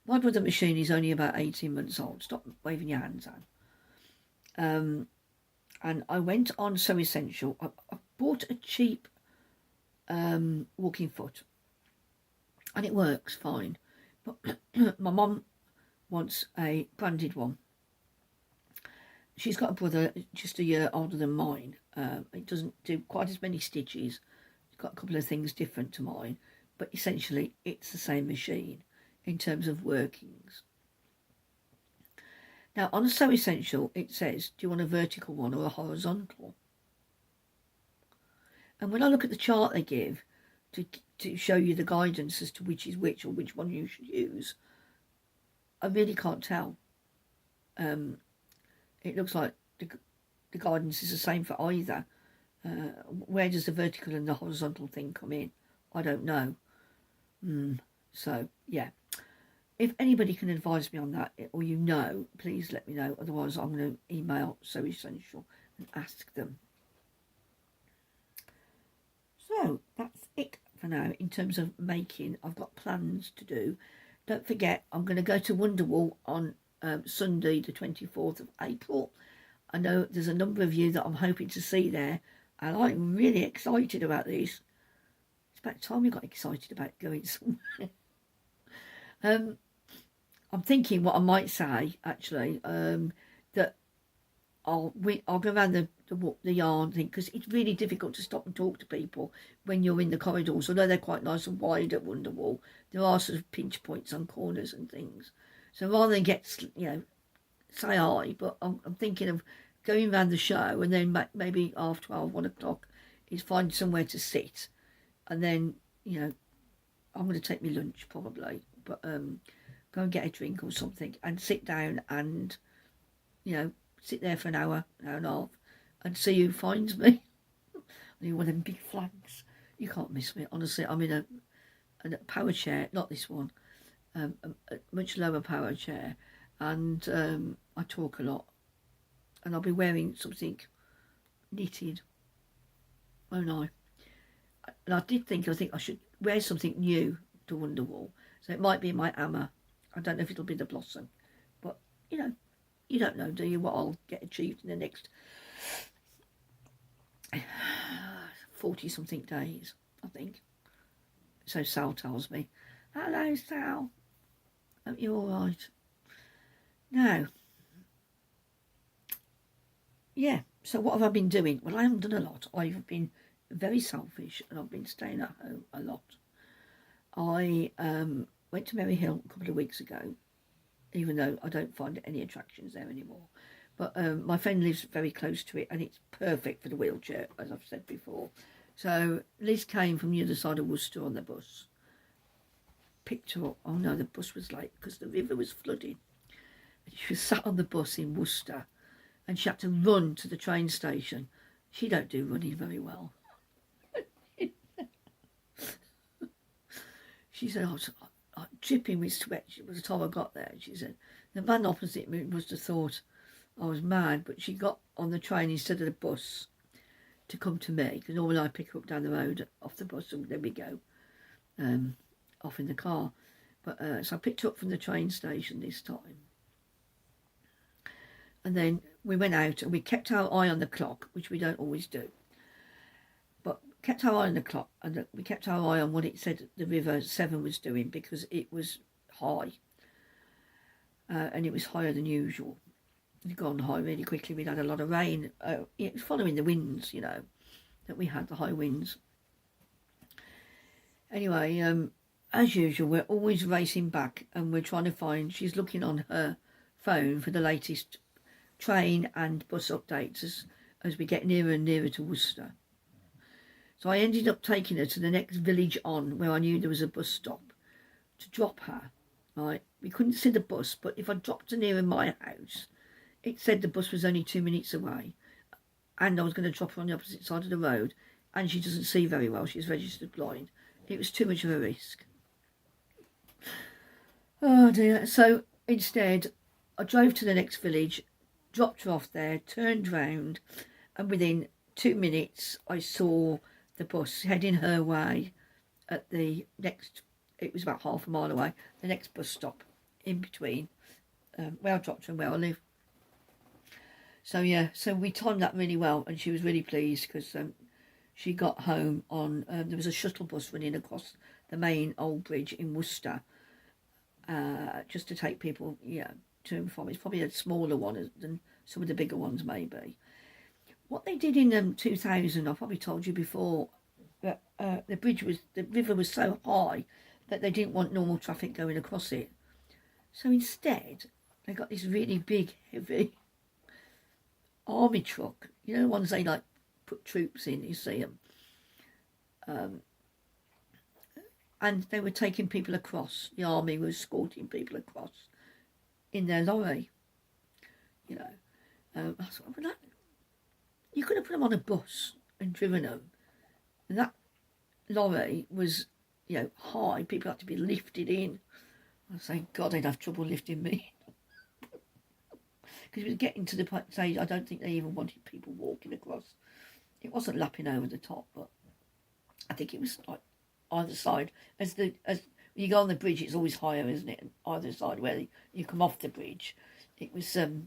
My brother machine is only about 18 months old. Stop waving your hands out. And I went on Sew Essential. I bought a cheap walking foot. And it works fine. But my mum wants a branded one. She's got a brother just a year older than mine. It doesn't do quite as many stitches. It's got a couple of things different to mine. But essentially, it's the same machine in terms of workings. Now, on Sew Essential, it says, do you want a vertical one or a horizontal? And when I look at the chart they give to show you the guidance as to which is which or which one you should use, I really can't tell. It looks like the guidance is the same for either. Where does the vertical and the horizontal thing come in? I don't know. So, yeah. If anybody can advise me on that, or you know, please let me know. Otherwise, I'm going to email Sew Essential and ask them. So, that's it for now. In terms of making, I've got plans to do. Don't forget, I'm going to go to Wonderwall on Sunday, the 24th of April. I know there's a number of you that I'm hoping to see there, and I'm really excited about this. It's about time we got excited about going somewhere. I'm thinking what I might say, actually, that I'll go around the yarn thing, because it's really difficult to stop and talk to people when you're in the corridors. Although they're quite nice and wide at Wonderwall, there are sort of pinch points on corners and things. So rather than get, say hi, but I'm thinking of going around the show, and then maybe half 12, 1 o'clock is find somewhere to sit, and then, I'm going to take my lunch probably, but go and get a drink or something and sit down and, sit there for an hour and a half and see who finds me. I need one of them big flags. You can't miss me, honestly. I'm in a power chair, not this one, a much lower power chair, and I talk a lot, and I'll be wearing something knitted, won't I? And I think I should wear something new to Wonderwall, so it might be my Hama. I don't know if it'll be the Blossom, but you don't know, do you, what I'll get achieved in the next 40 something days, I think. So Sal tells me. Hello, Sal. Hope you're all right. Now, yeah, so what have I been doing? Well, I haven't done a lot. I've been very selfish, and I've been staying at home a lot. I went to Merry Hill a couple of weeks ago, even though I don't find any attractions there anymore. But my friend lives very close to it, and it's perfect for the wheelchair, as I've said before. So Liz came from the other side of Worcester on the bus, picked her up. Oh no, the bus was late because the river was flooding. And she was sat on the bus in Worcester and she had to run to the train station. She don't do running very well. She said, I was dripping with sweat by the time I got there. She said, the man opposite me must have thought I was mad, but she got on the train instead of the bus to come to me, because normally I pick her up down the road off the bus and then we go off in the car. But so I picked her up from the train station this time. And then we went out and we kept our eye on the clock, which we don't always do. But kept our eye on the clock, and we kept our eye on what it said the River Severn was doing, because it was high. And it was higher than usual. It had gone high really quickly. We'd had a lot of rain. It was following the winds, you know, that we had, the high winds. Anyway, as usual, we're always racing back and we're trying to find, she's looking on her phone for the latest train and bus updates as we get nearer and nearer to Worcester. So I ended up taking her to the next village on, where I knew there was a bus stop, to drop her, right? We couldn't see the bus, but if I dropped her near my house, it said the bus was only 2 minutes away, and I was going to drop her on the opposite side of the road, and she doesn't see very well, she's registered blind. It was too much of a risk. Oh dear. So instead, I drove to the next village, dropped her off there, turned round, and within 2 minutes I saw the bus heading her way at the next, it was about half a mile away, the next bus stop in between where I dropped her and where I live. So yeah, so we timed that really well, and she was really pleased because she got home on, there was a shuttle bus running across the main old bridge in Worcester, just to take people, yeah, to and from. It's probably a smaller one than some of the bigger ones maybe. What they did in 2000, I probably told you before, that the river was so high that they didn't want normal traffic going across it. So instead, they got this really big, heavy army truck. You know, the ones they like put troops in, you see them. And they were taking people across. The army was escorting people across in their lorry. You know, I thought, well, you could have put them on a bus and driven them. And that lorry was, you know, high. People had to be lifted in. I was saying, God, they'd have trouble lifting me. Because it was getting to the stage, I don't think they even wanted people walking across. It wasn't lapping over the top, but I think it was like either side. As you go on the bridge, it's always higher, isn't it? And either side, where you come off the bridge, it was there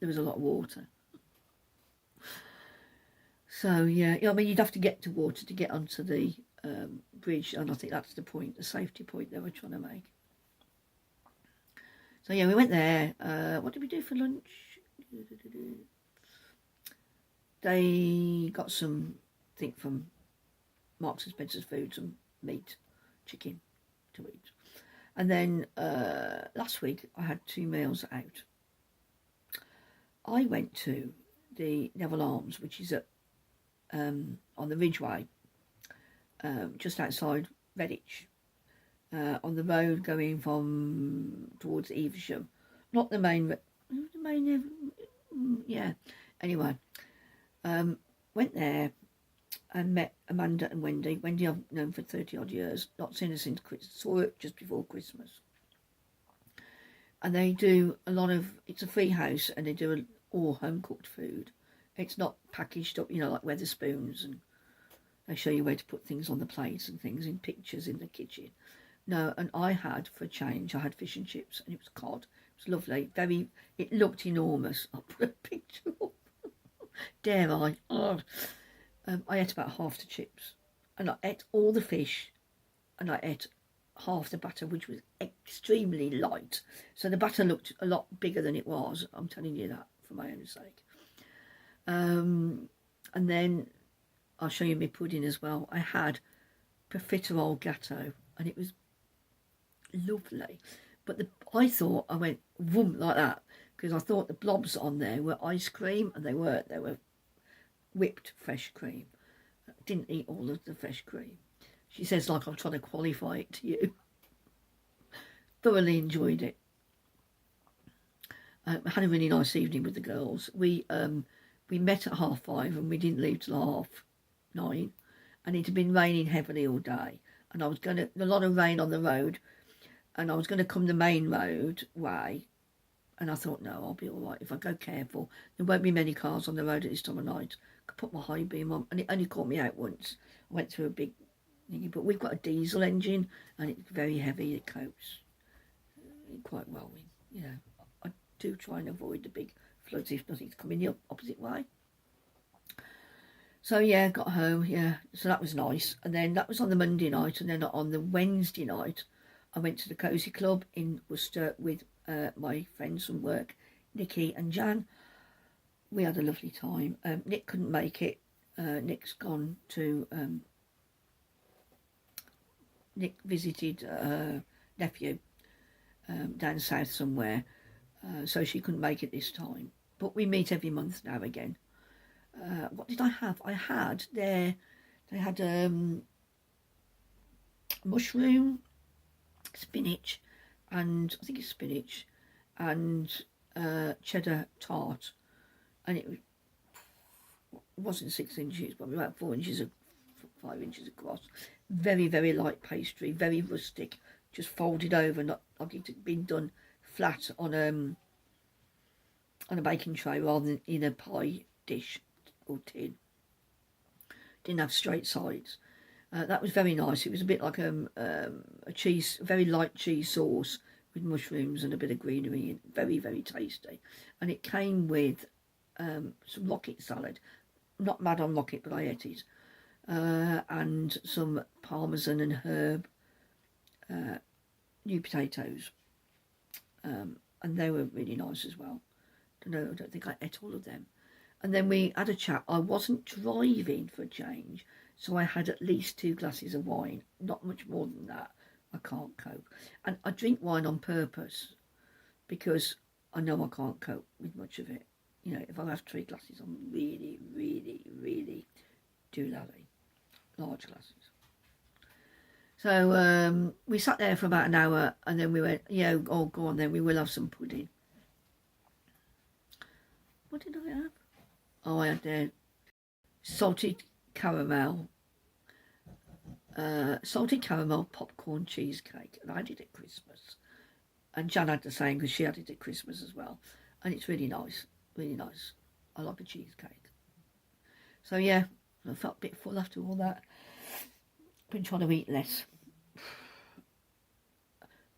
was a lot of water. So yeah, I mean, you'd have to get to water to get onto the bridge, and I think that's the point, the safety point they were trying to make. So yeah, we went there. What did we do for lunch? They got some, I think, from Marks and Spencer's food, some meat, chicken to eat. And then last week I had 2 meals out. I went to the Neville Arms, which is at on the Ridgeway, just outside Redditch, on the road going from towards Evesham, not the main, yeah. Anyway, went there and met Amanda and Wendy. Wendy I've known for 30 odd years, not seen her since saw her just before Christmas. And they do a lot of, it's a free house, and they do all home cooked food. It's not packaged up, you know, like Weatherspoons, and they show you where to put things on the plates and things in pictures in the kitchen. No, and I had, for a change, I had fish and chips, and it was cod. It was lovely. It looked enormous. I'll put a picture up. Dare I? Oh. I ate about half the chips, and I ate all the fish, and I ate half the batter, which was extremely light. So the batter looked a lot bigger than it was. I'm telling you that for my own sake. And then I'll show you my pudding as well. I had profiterole gatto, and it was lovely. But I thought I went vroom like that, because I thought the blobs on there were ice cream, and they weren't. They were whipped fresh cream. I didn't eat all of the fresh cream. She says like I'm trying to qualify it to you. Thoroughly enjoyed it. I had a really nice evening with the girls. We met at 5:30 and we didn't leave till 9:30, and it had been raining heavily all day, and I was a lot of rain on the road, and I was going to come the main road way, and I thought, no, I'll be all right if I go careful. There won't be many cars on the road at this time of night. I could put my high beam on, and it only caught me out once. I went through a big thingy, but we've got a diesel engine, and it's very heavy. It copes quite well. I do try and avoid the big floods if nothing's coming the opposite way. So yeah, got home, so that was nice. And then that was on the Monday night, and then on the Wednesday night I went to the Cozy Club in Worcester with my friends from work, Nikki and Jan. We had a lovely time. Nick couldn't make it. Nick's gone to Nick visited her nephew down south somewhere, so she couldn't make it this time. But we meet every month now again. What did I have? I had they had mushroom, spinach, and I think it's spinach, and cheddar tart, and it wasn't 6 inches, but about 4 inches, 5 inches across. Very, very light pastry, very rustic, just folded over, not like it had been done flat on a baking tray rather than in a pie dish or tin. Didn't have straight sides. That was very nice. It was a bit like a cheese, very light cheese sauce with mushrooms and a bit of greenery in. Very, very tasty. And it came with some rocket salad. Not mad on rocket, but I ate it. And some parmesan and herb new potatoes. And they were really nice as well. I don't think I ate all of them. And then we had a chat. I wasn't driving for a change, so I had at least 2 glasses of wine. Not much more than that. I can't cope. And I drink wine on purpose because I know I can't cope with much of it. If I have 3 glasses, I'm really, really, really doolally. Large glasses. So we sat there for about an hour, and then we went, go on then, we will have some pudding. What did I have? Oh, I had salted caramel popcorn cheesecake, and I did it at Christmas. And Jan had the same because she had it at Christmas as well, and it's really nice, really nice. I like a cheesecake. So yeah, I felt a bit full after all that. Been trying to eat less.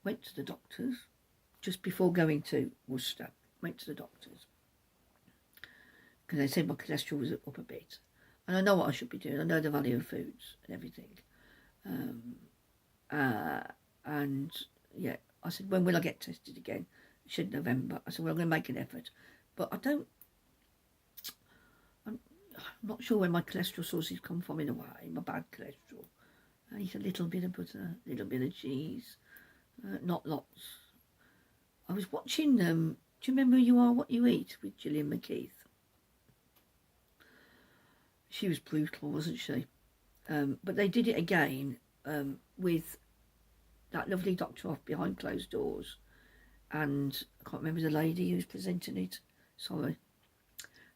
Went to the doctors just before going to Worcester. Went to the doctors because they said my cholesterol was up a bit, and I know what I should be doing. I know the value of foods and everything. And yeah, I said, when will I get tested again? It said November. I said, well, I'm going to make an effort, but I'm not sure where my cholesterol sources come from in a way. My bad cholesterol. I eat a little bit of butter, a little bit of cheese, not lots. I was watching do you remember You Are What You Eat with Gillian McKeith? She was brutal, wasn't she? But they did it again with that lovely doctor off behind closed doors, and I can't remember the lady who's presenting it. Sorry.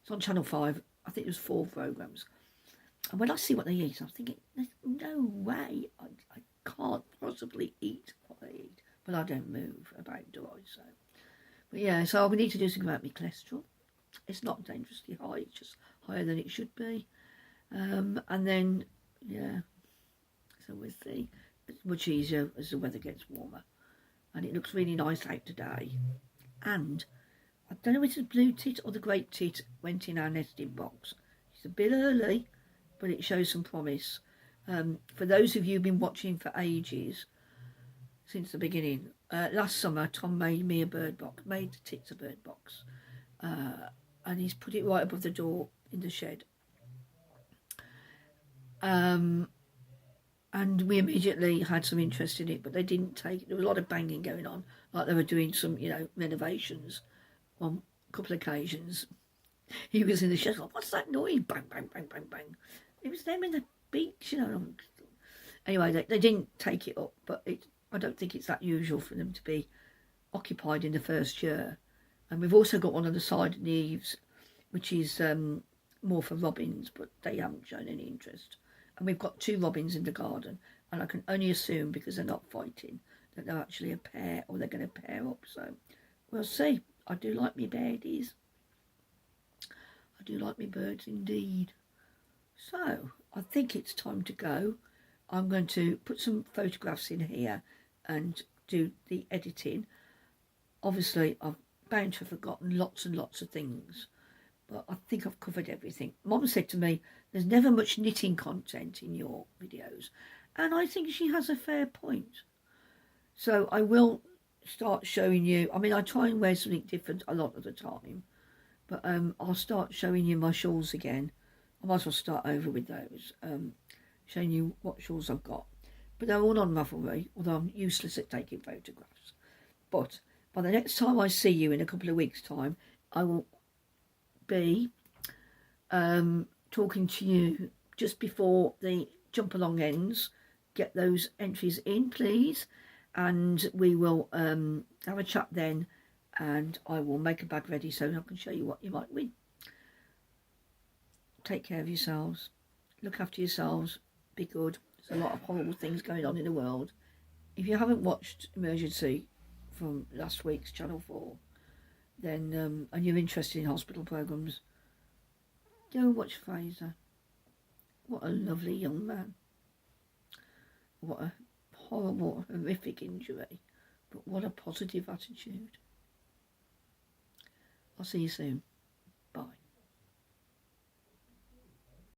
It's on Channel 5. I think it was 4 programmes. And when I see what they eat, I'm thinking, there's no way I can't possibly eat what they eat. But I don't move about, do I? So, but yeah, so we need to do something about my cholesterol. It's not dangerously high, it's just higher than it should be. And then, yeah, so we'll see. It's much easier as the weather gets warmer. And it looks really nice out today. And I don't know if it's the blue tit or the great tit went in our nesting box. It's a bit early, but it shows some promise. For those of you who've been watching for ages, since the beginning, last summer Tom made me a bird box, made the tits a bird box, and he's put it right above the door in the shed. And we immediately had some interest in it, but they didn't take it. There was a lot of banging going on, like they were doing some, renovations on a couple of occasions. He was in the shed, like, what's that noise? Bang, bang, bang, bang, bang. It was them in the beach, Anyway, they didn't take it up, but I don't think it's that usual for them to be occupied in the first year. And we've also got one on the side of the eaves, which is more for robins, but they haven't shown any interest. And we've got 2 robins in the garden, and I can only assume, because they're not fighting, that they're actually a pair, or they're going to pair up. So we'll see. I do like me birdies. I do like me birds indeed. So I think it's time to go. I'm going to put some photographs in here and do the editing. Obviously, I'm bound to have forgotten lots and lots of things, but I think I've covered everything. Mum said to me, there's never much knitting content in your videos, and I think she has a fair point. So I will start showing you, I mean, I try and wear something different a lot of the time, but I'll start showing you my shawls again. I might as well start over with those, showing you what shawls I've got. But they're all on Ravelry, although I'm useless at taking photographs. But by the next time I see you in a couple of weeks' time, I will be talking to you just before the jump along ends. Get those entries in, please, and we will have a chat then, and I will make a bag ready so I can show you what you might win. Take care of yourselves, look after yourselves, be good. There's a lot of horrible things going on in the world. If you haven't watched Emergency from last week's Channel 4, then and you're interested in hospital programmes, go watch Fraser. What a lovely young man. What a horrible, horrific injury, but what a positive attitude. I'll see you soon.